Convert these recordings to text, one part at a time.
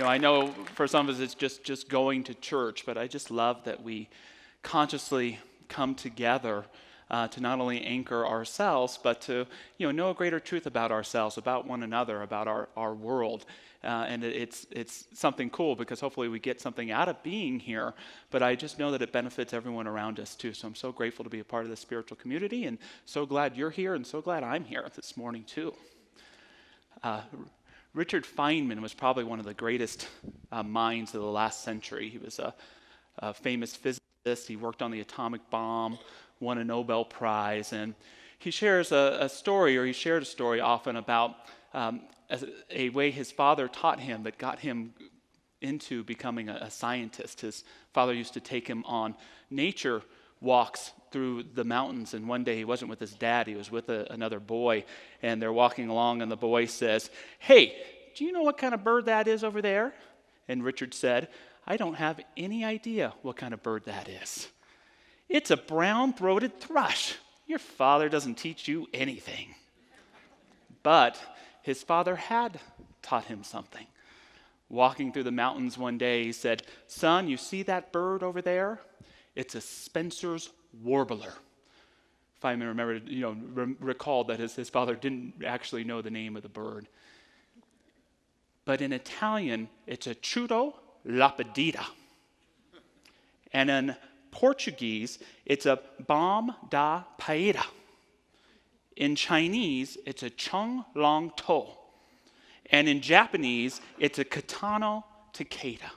I know for some of us it's just going to church, but I just love that we consciously come together to not only anchor ourselves, but to know a greater truth about ourselves, about one another, about our world. And it's something cool because hopefully we get something out of being here, but I just know that it benefits everyone around us too. So I'm so grateful to be a part of this spiritual community, and so glad you're here, and so glad I'm here this morning too. Richard Feynman was probably one of the greatest minds of the last century. He was a famous physicist. He worked on the atomic bomb, won a Nobel Prize, and he shares he shared a story often about a way his father taught him that got him into becoming a scientist. His father used to take him on nature walks through the mountains, and one day he wasn't with his dad, he was with another boy, and they're walking along, and the boy says, "Hey, do you know what kind of bird that is over there?" And Richard said, "I don't have any idea what kind of bird that is." "It's a brown-throated thrush. Your father doesn't teach you anything." But his father had taught him something. Walking through the mountains one day, he said, "Son, you see that bird over there? It's a Spencer's warbler." Feynman recalled that his father didn't actually know the name of the bird. But in Italian, it's a chudo lapidita. And in Portuguese, it's a bom da paella. In Chinese, it's a chung long to. And in Japanese, it's a katano takeda.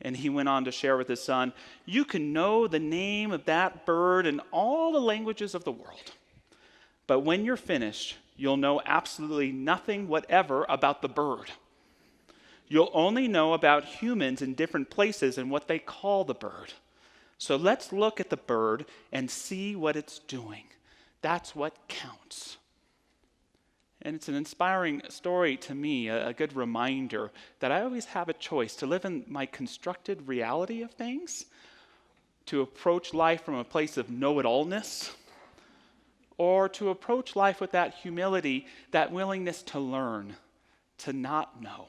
And he went on to share with his son, "You can know the name of that bird in all the languages of the world. But when you're finished, you'll know absolutely nothing whatever about the bird. You'll only know about humans in different places and what they call the bird. So let's look at the bird and see what it's doing. That's what counts." And it's an inspiring story to me, a good reminder that I always have a choice to live in my constructed reality of things, to approach life from a place of know-it-allness, or to approach life with that humility, that willingness to learn, to not know.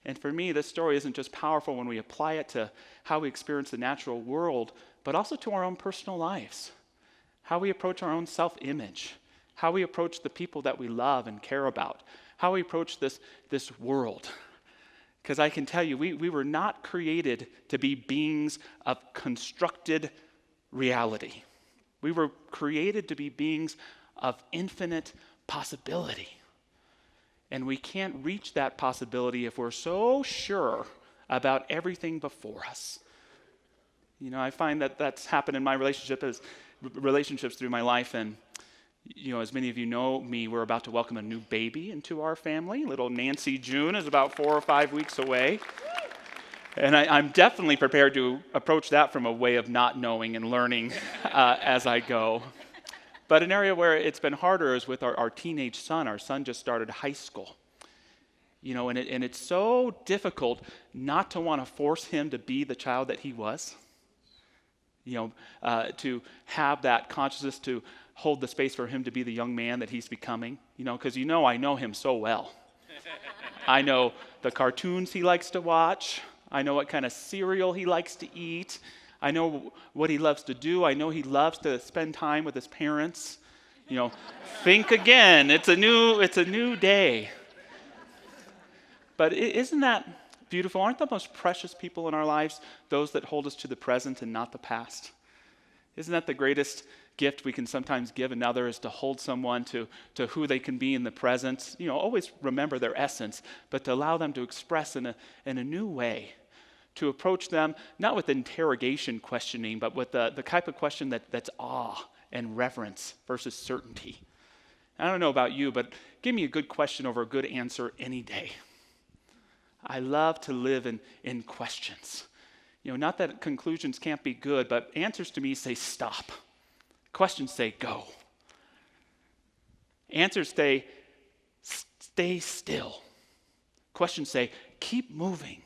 And for me, this story isn't just powerful when we apply it to how we experience the natural world, but also to our own personal lives, how we approach our own self-image, how we approach the people that we love and care about, how we approach this world. Because I can tell you, we were not created to be beings of constructed reality. We were created to be beings of infinite possibility. And we can't reach that possibility if we're so sure about everything before us. I find that that's happened in my relationships through my life, and as many of you know me, we're about to welcome a new baby into our family. Little Nancy June is about 4 or 5 weeks away. And I'm definitely prepared to approach that from a way of not knowing and learning as I go. But an area where it's been harder is with our teenage son. Our son just started high school. And it's so difficult not to want to force him to be the child that he was. To have that consciousness to hold the space for him to be the young man that he's becoming, because I know him so well. I know the cartoons he likes to watch. I know what kind of cereal he likes to eat. I know what he loves to do. I know he loves to spend time with his parents. Think again. It's a new day. But isn't that beautiful? Aren't the most precious people in our lives those that hold us to the present and not the past? Isn't that the greatest gift we can sometimes give another, is to hold someone to who they can be in the present? Always remember their essence, but to allow them to express in a new way, to approach them not with interrogation questioning, but with the type of question that's awe and reverence versus certainty. I don't know about you, but give me a good question over a good answer any day. I love to live in questions. Not that conclusions can't be good, but answers to me say stop. Questions say go. Answers say stay still. Questions say keep moving,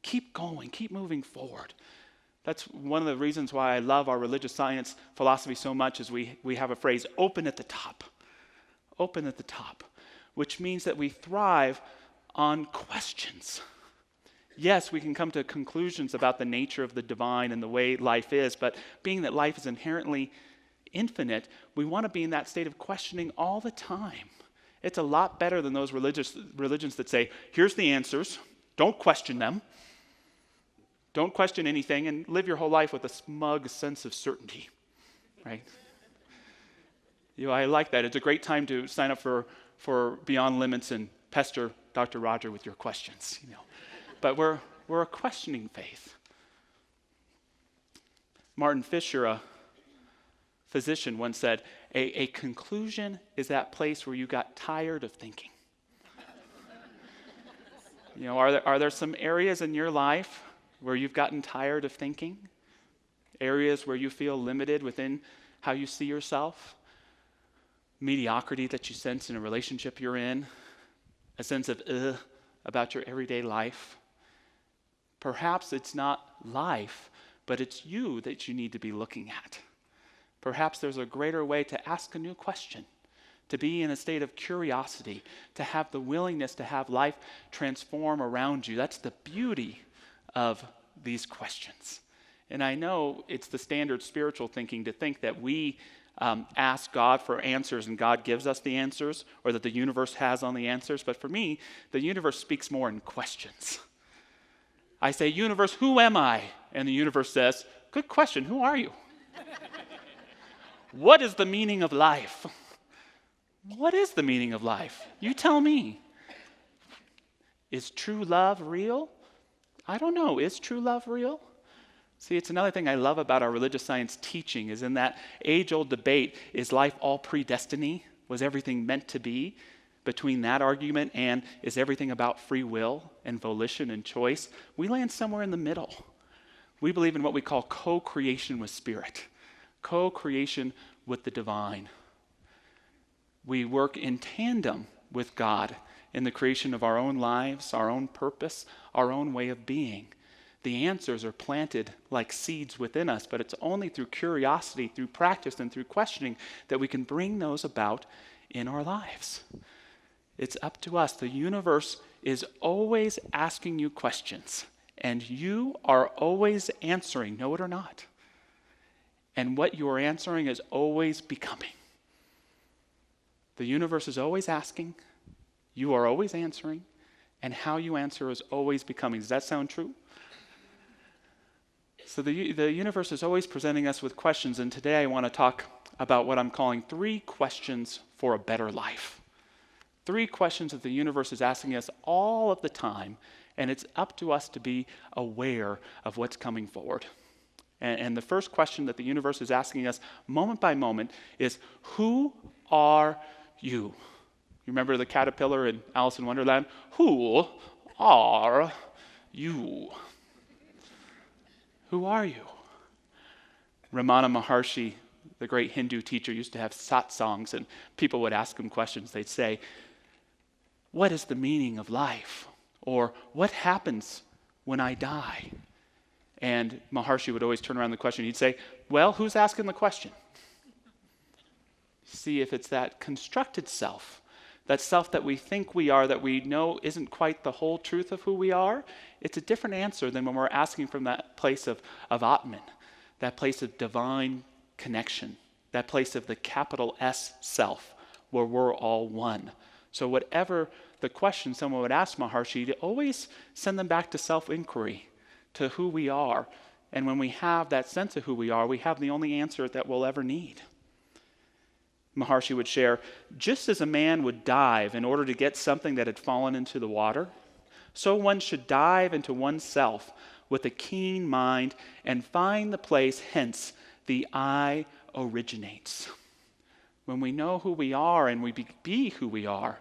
keep going, keep moving forward. That's one of the reasons why I love our religious science philosophy so much, is we have a phrase, open at the top. Open at the top, which means that we thrive on questions. Yes, we can come to conclusions about the nature of the divine and the way life is, but being that life is inherently infinite, we want to be in that state of questioning all the time. It's a lot better than those religions that say, here's the answers, don't question them, don't question anything, and live your whole life with a smug sense of certainty, right? I like that. It's a great time to sign up for Beyond Limits and pester Dr. Roger with your questions, But we're a questioning faith. Martin Fisher, a physician, once said, a conclusion is that place where you got tired of thinking. Are there some areas in your life where you've gotten tired of thinking? Areas where you feel limited within how you see yourself? Mediocrity that you sense in a relationship you're in? A sense of about your everyday life? Perhaps it's not life, but it's you that you need to be looking at. Perhaps there's a greater way to ask a new question, to be in a state of curiosity, to have the willingness to have life transform around you. That's the beauty of these questions. And I know it's the standard spiritual thinking to think that we ask God for answers and God gives us the answers, or that the universe has on the answers. But for me, the universe speaks more in questions. I say, universe, who am I? And the universe says, good question, who are you? What is the meaning of life? What is the meaning of life? You tell me. Is true love real? I don't know. Is true love real? See, it's another thing I love about our religious science teaching is in that age-old debate, is life all predestiny? Was everything meant to be? Between that argument and is everything about free will and volition and choice, we land somewhere in the middle. We believe in what we call co-creation with spirit, co-creation with the divine. We work in tandem with God in the creation of our own lives, our own purpose, our own way of being. The answers are planted like seeds within us, but it's only through curiosity, through practice, and through questioning that we can bring those about in our lives. It's up to us. The universe is always asking you questions, and you are always answering, know it or not. And what you are answering is always becoming. The universe is always asking, you are always answering, and how you answer is always becoming. Does that sound true? So the universe is always presenting us with questions, and today I want to talk about what I'm calling 3 questions for a better life. 3 questions that the universe is asking us all of the time, and it's up to us to be aware of what's coming forward. And the first question that the universe is asking us moment by moment is, who are you? You remember the caterpillar in Alice in Wonderland? Who are you? Who are you? Ramana Maharshi, the great Hindu teacher, used to have satsangs, and people would ask him questions. They'd say, what is the meaning of life? Or what happens when I die? And Maharshi would always turn around the question. He'd say, well, who's asking the question? See, if it's that constructed self, that self that we think we are, that we know isn't quite the whole truth of who we are, it's a different answer than when we're asking from that place of Atman, that place of divine connection, that place of the capital S self, where we're all one. So whatever the question someone would ask Maharshi, to always send them back to self-inquiry, to who we are. And when we have that sense of who we are, we have the only answer that we'll ever need. Maharshi would share, just as a man would dive in order to get something that had fallen into the water, so one should dive into oneself with a keen mind and find the place hence the I originates. When we know who we are and we be who we are,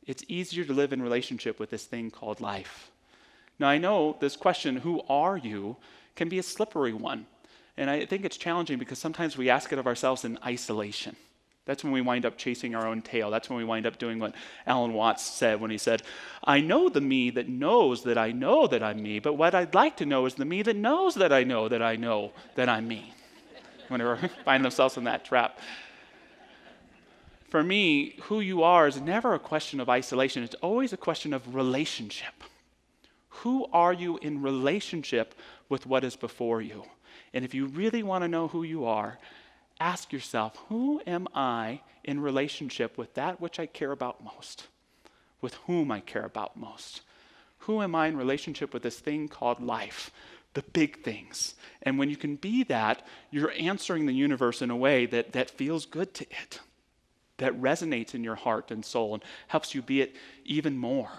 it's easier to live in relationship with this thing called life. Now, I know this question, who are you, can be a slippery one. And I think it's challenging because sometimes we ask it of ourselves in isolation. That's when we wind up chasing our own tail. That's when we wind up doing what Alan Watts said when he said, I know the me that knows that I know that I'm me, but what I'd like to know is the me that knows that I know that I know that I'm me. Whenever we find themselves in that trap. For me, who you are is never a question of isolation. It's always a question of relationship. Who are you in relationship with what is before you? And if you really want to know who you are, ask yourself, who am I in relationship with that which I care about most? With whom I care about most? Who am I in relationship with this thing called life? The big things. And when you can be that, you're answering the universe in a way that feels good to it, that resonates in your heart and soul and helps you be it even more.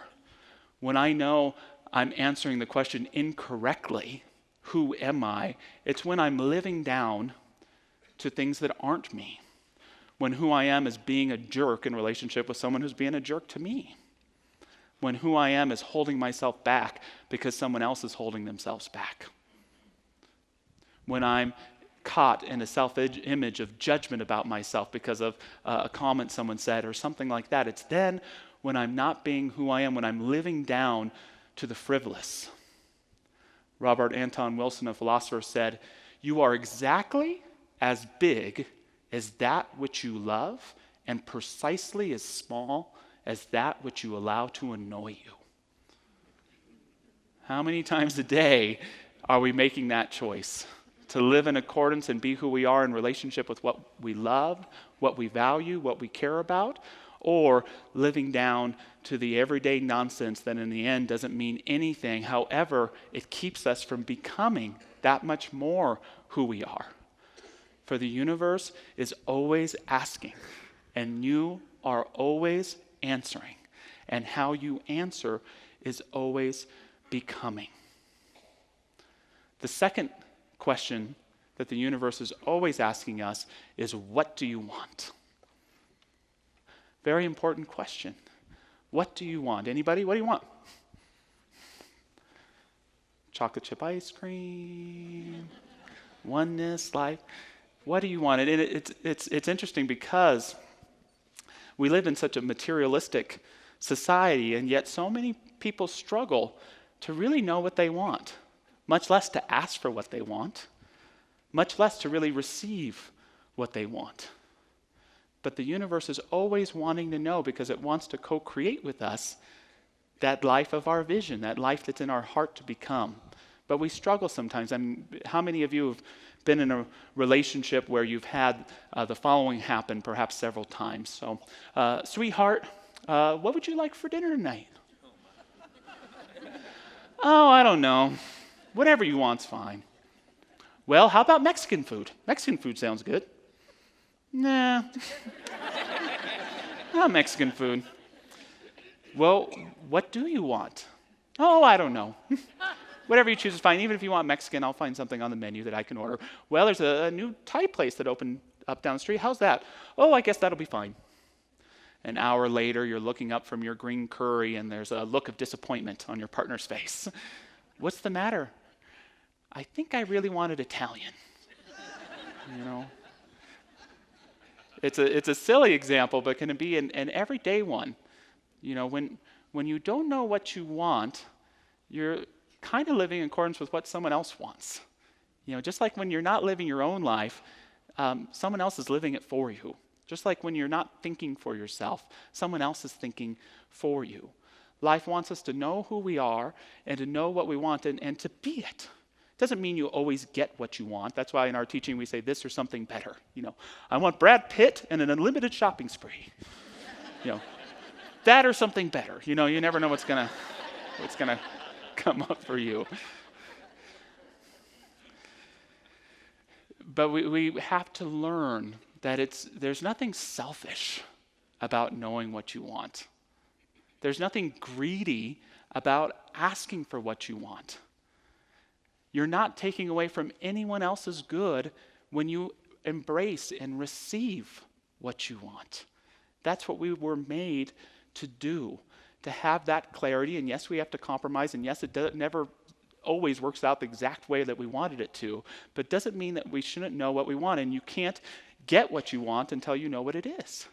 When I know I'm answering the question incorrectly, who am I? It's when I'm living down to things that aren't me. When who I am is being a jerk in relationship with someone who's being a jerk to me. When who I am is holding myself back because someone else is holding themselves back. When I'm caught in a self-image of judgment about myself because of a comment someone said or something like that. It's then when I'm not being who I am, when I'm living down to the frivolous. Robert Anton Wilson, a philosopher, said, "You are exactly as big as that which you love and precisely as small as that which you allow to annoy you." How many times a day are we making that choice? To live in accordance and be who we are in relationship with what we love, what we value, what we care about, or living down to the everyday nonsense that in the end doesn't mean anything. However, it keeps us from becoming that much more who we are. For the universe is always asking, and you are always answering. And how you answer is always becoming. The second question that the universe is always asking us is, what do you want? Very important question. What do you want? Anybody? What do you want? Chocolate chip ice cream, oneness, life. What do you want? And it's interesting because we live in such a materialistic society, and yet so many people struggle to really know what they want, much less to ask for what they want, much less to really receive what they want. But the universe is always wanting to know because it wants to co-create with us that life of our vision, that life that's in our heart to become. But we struggle sometimes. I mean, how many of you have been in a relationship where you've had the following happen perhaps several times? So, sweetheart, what would you like for dinner tonight? Oh, I don't know. Whatever you want's fine. Well, how about Mexican food? Mexican food sounds good. Nah. Not Mexican food. Well, what do you want? Oh, I don't know. Whatever you choose is fine. Even if you want Mexican, I'll find something on the menu that I can order. Well, there's a new Thai place that opened up down the street. How's that? Oh, I guess that'll be fine. An hour later, you're looking up from your green curry, and there's a look of disappointment on your partner's face. What's the matter? I think I really wanted Italian. You know? It's a silly example, but can it be an everyday one? You know, when you don't know what you want, you're kind of living in accordance with what someone else wants. You know, just like when you're not living your own life, someone else is living it for you. Just like when you're not thinking for yourself, someone else is thinking for you. Life wants us to know who we are and to know what we want and to be it. Doesn't mean you always get what you want. That's why in our teaching we say this or something better. You know, I want Brad Pitt and an unlimited shopping spree. You know, that or something better. You know, you never know what's gonna come up for you. But we have to learn that there's nothing selfish about knowing what you want. There's nothing greedy about asking for what you want. You're not taking away from anyone else's good when you embrace and receive what you want. That's what we were made to do, to have that clarity. And yes, we have to compromise. And yes, it never always works out the exact way that we wanted it to. But it doesn't mean that we shouldn't know what we want. And you can't get what you want until you know what it is.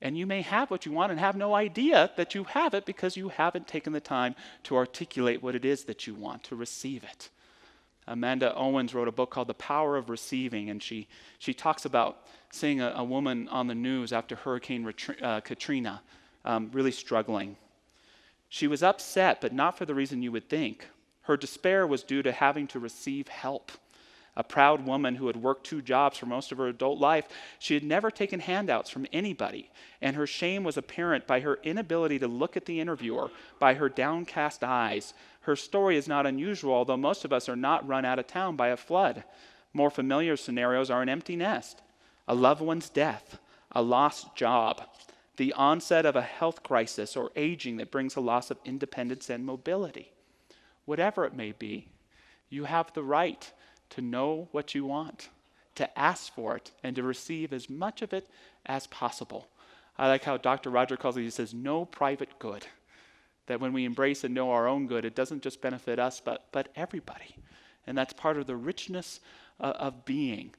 And you may have what you want and have no idea that you have it because you haven't taken the time to articulate what it is that you want, to receive it. Amanda Owens wrote a book called The Power of Receiving, and she talks about seeing a woman on the news after Hurricane Katrina really struggling. She was upset, but not for the reason you would think. Her despair was due to having to receive help. A proud woman who had worked 2 jobs for most of her adult life, she had never taken handouts from anybody, and her shame was apparent by her inability to look at the interviewer, by her downcast eyes. Her story is not unusual, although most of us are not run out of town by a flood. More familiar scenarios are an empty nest, a loved one's death, a lost job, the onset of a health crisis, or aging that brings a loss of independence and mobility. Whatever it may be, you have the right to know what you want, to ask for it, and to receive as much of it as possible. I like how Dr. Roger calls it, he says, no private good. That when we embrace and know our own good, it doesn't just benefit us, but everybody. And that's part of the richness of being.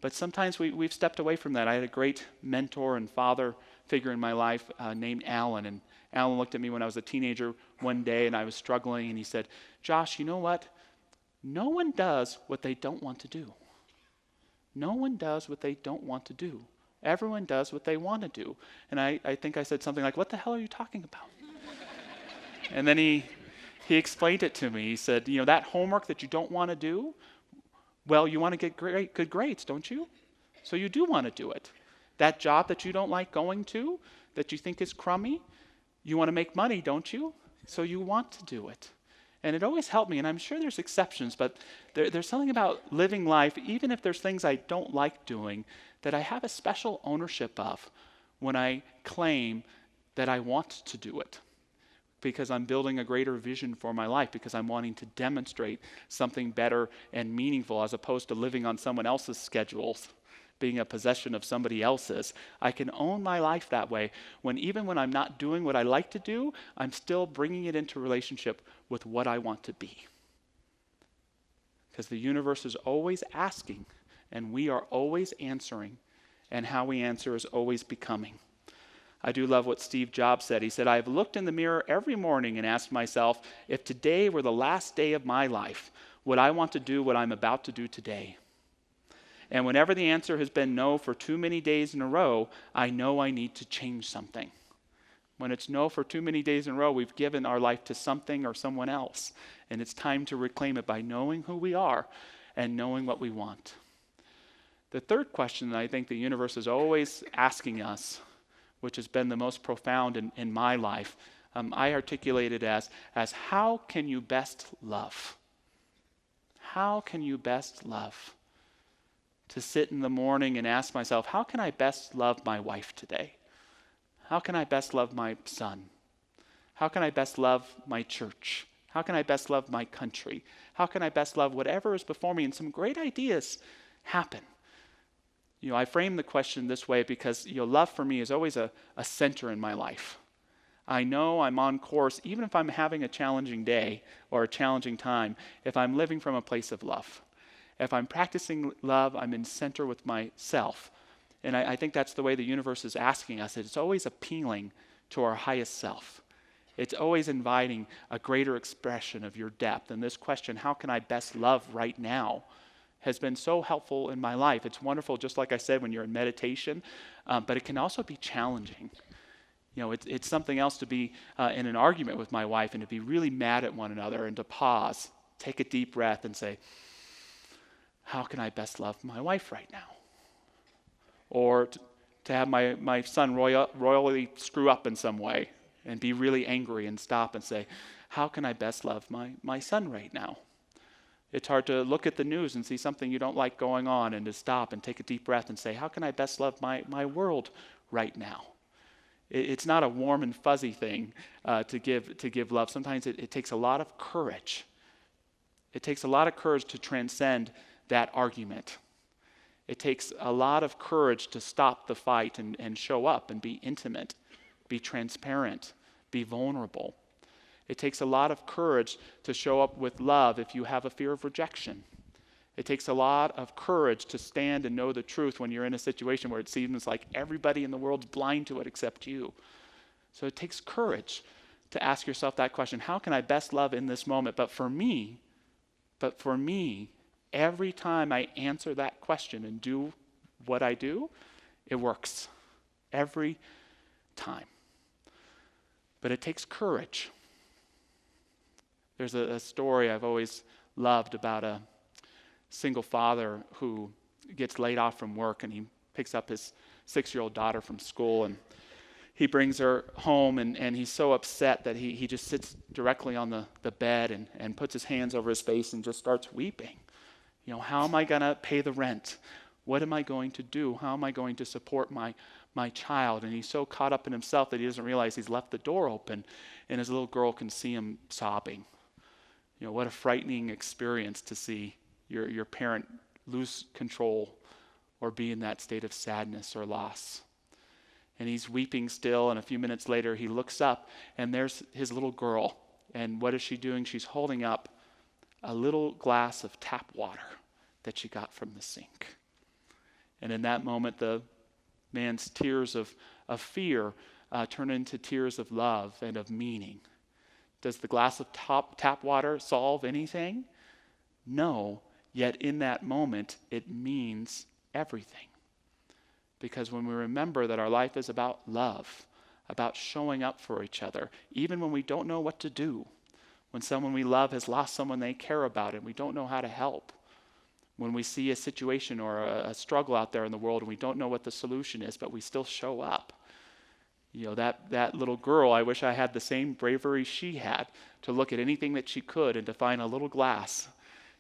But sometimes we've stepped away from that. I had a great mentor and father figure in my life named Alan. And Alan looked at me when I was a teenager one day and I was struggling, and he said, Josh, you know what? No one does what they don't want to do. No one does what they don't want to do. Everyone does what they want to do. And I think I said something like, what the hell are you talking about? And then he explained it to me. He said, that homework that you don't want to do, well, you want to get good grades, don't you? So you do want to do it. That job that you don't like going to, that you think is crummy, you want to make money, don't you? So you want to do it. And it always helped me, and I'm sure there's exceptions, but there's something about living life, even if there's things I don't like doing, that I have a special ownership of when I claim that I want to do it. Because I'm building a greater vision for my life, because I'm wanting to demonstrate something better and meaningful as opposed to living on someone else's schedules, being a possession of somebody else's. I can own my life that way even when I'm not doing what I like to do, I'm still bringing it into relationship with what I want to be. Because the universe is always asking, and we are always answering, and how we answer is always becoming. I do love what Steve Jobs said. He said, I have looked in the mirror every morning and asked myself, if today were the last day of my life, would I want to do what I'm about to do today? And whenever the answer has been no for too many days in a row, I know I need to change something. When it's no for too many days in a row, we've given our life to something or someone else. And it's time to reclaim it by knowing who we are and knowing what we want. The third question that I think the universe is always asking us, which has been the most profound in my life, I articulate it as how can you best love? How can you best love? To sit in the morning and ask myself, how can I best love my wife today? How can I best love my son? How can I best love my church? How can I best love my country? How can I best love whatever is before me? And some great ideas happen. I frame the question this way because love for me is always a center in my life. I know I'm on course, even if I'm having a challenging day or a challenging time, if I'm living from a place of love. If I'm practicing love, I'm in center with myself. And I think that's the way the universe is asking us. It's always appealing to our highest self. It's always inviting a greater expression of your depth. And this question, how can I best love right now, has been so helpful in my life. It's wonderful, just like I said, when you're in meditation, but it can also be challenging. It's something else to be in an argument with my wife and to be really mad at one another and to pause, take a deep breath and say, how can I best love my wife right now? Or to have my son royally screw up in some way and be really angry and stop and say, how can I best love my son right now? It's hard to look at the news and see something you don't like going on and to stop and take a deep breath and say, how can I best love my world right now? It's not a warm and fuzzy thing to give love. Sometimes it takes a lot of courage. It takes a lot of courage to transcend that argument. It takes a lot of courage to stop the fight and show up and be intimate, be transparent, be vulnerable. It takes a lot of courage to show up with love if you have a fear of rejection. It takes a lot of courage to stand and know the truth when you're in a situation where it seems like everybody in the world's blind to it except you. So it takes courage to ask yourself that question, how can I best love in this moment? But for me, every time I answer that question and do what I do, it works. Every time. But it takes courage. There's a story I've always loved about a single father who gets laid off from work, and he picks up his 6-year-old daughter from school, and he brings her home, and he's so upset that he just sits directly on the bed and puts his hands over his face and just starts weeping. How am I going to pay the rent? What am I going to do? How am I going to support my child? And he's so caught up in himself that he doesn't realize he's left the door open, and his little girl can see him sobbing. What a frightening experience to see your parent lose control or be in that state of sadness or loss. And he's weeping still, and a few minutes later he looks up, and there's his little girl. And what is she doing? She's holding up a little glass of tap water that she got from the sink. And in that moment, the man's tears of fear turn into tears of love and of meaning. Does the glass of tap water solve anything? No, yet in that moment, it means everything. Because when we remember that our life is about love, about showing up for each other, even when we don't know what to do, when someone we love has lost someone they care about and we don't know how to help, when we see a situation or a struggle out there in the world and we don't know what the solution is, but we still show up. That little girl, I wish I had the same bravery she had to look at anything that she could and to find a little glass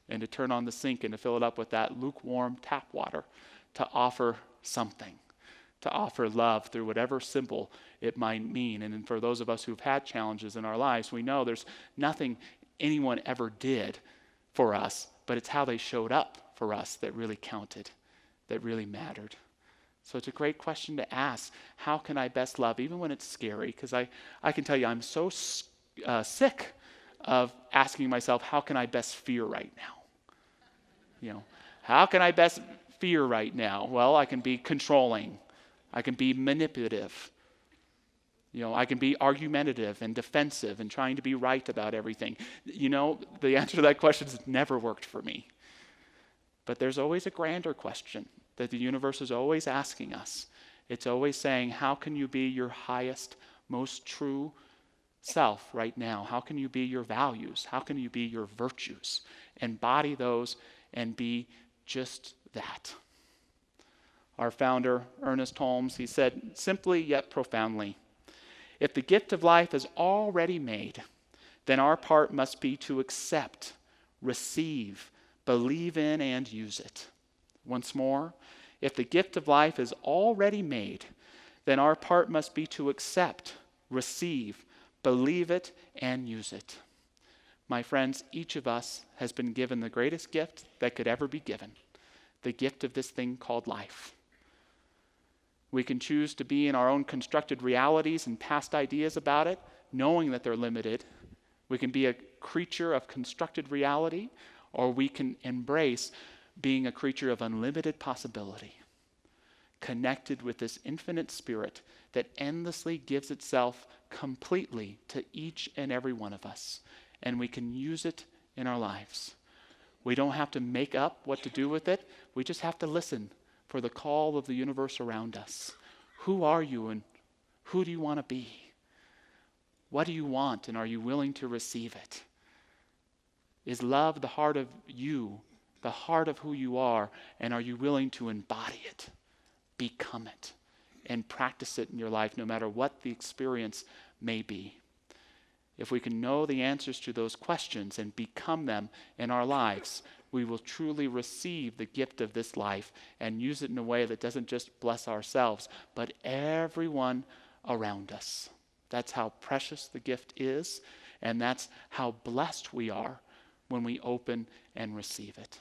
and to turn on the sink and to fill it up with that lukewarm tap water, to offer something, to offer love through whatever symbol it might mean. And for those of us who've had challenges in our lives, we know there's nothing anyone ever did for us, but it's how they showed up for us that really counted, that really mattered. So it's a great question to ask. How can I best love, even when it's scary? Because I can tell you, I'm so sick of asking myself, how can I best fear right now? How can I best fear right now? Well, I can be controlling. I can be manipulative. I can be argumentative and defensive and trying to be right about everything. The answer to that question has never worked for me. But there's always a grander question that the universe is always asking us. It's always saying, how can you be your highest, most true self right now? How can you be your values? How can you be your virtues? Embody those and be just that. Our founder, Ernest Holmes, he said simply yet profoundly, if the gift of life is already made, then our part must be to accept, receive, believe in, and use it. Once more, if the gift of life is already made, then our part must be to accept, receive, believe it, and use it. My friends, each of us has been given the greatest gift that could ever be given, the gift of this thing called life. We can choose to be in our own constructed realities and past ideas about it, knowing that they're limited. We can be a creature of constructed reality, or we can embrace being a creature of unlimited possibility, connected with this infinite spirit that endlessly gives itself completely to each and every one of us, and we can use it in our lives. We don't have to make up what to do with it. We just have to listen for the call of the universe around us. Who are you, and who do you want to be? What do you want, and are you willing to receive it? Is love the heart of you, the heart of who you are, and are you willing to embody it, become it, and practice it in your life no matter what the experience may be? If we can know the answers to those questions and become them in our lives, we will truly receive the gift of this life and use it in a way that doesn't just bless ourselves, but everyone around us. That's how precious the gift is, and that's how blessed we are when we open and receive it.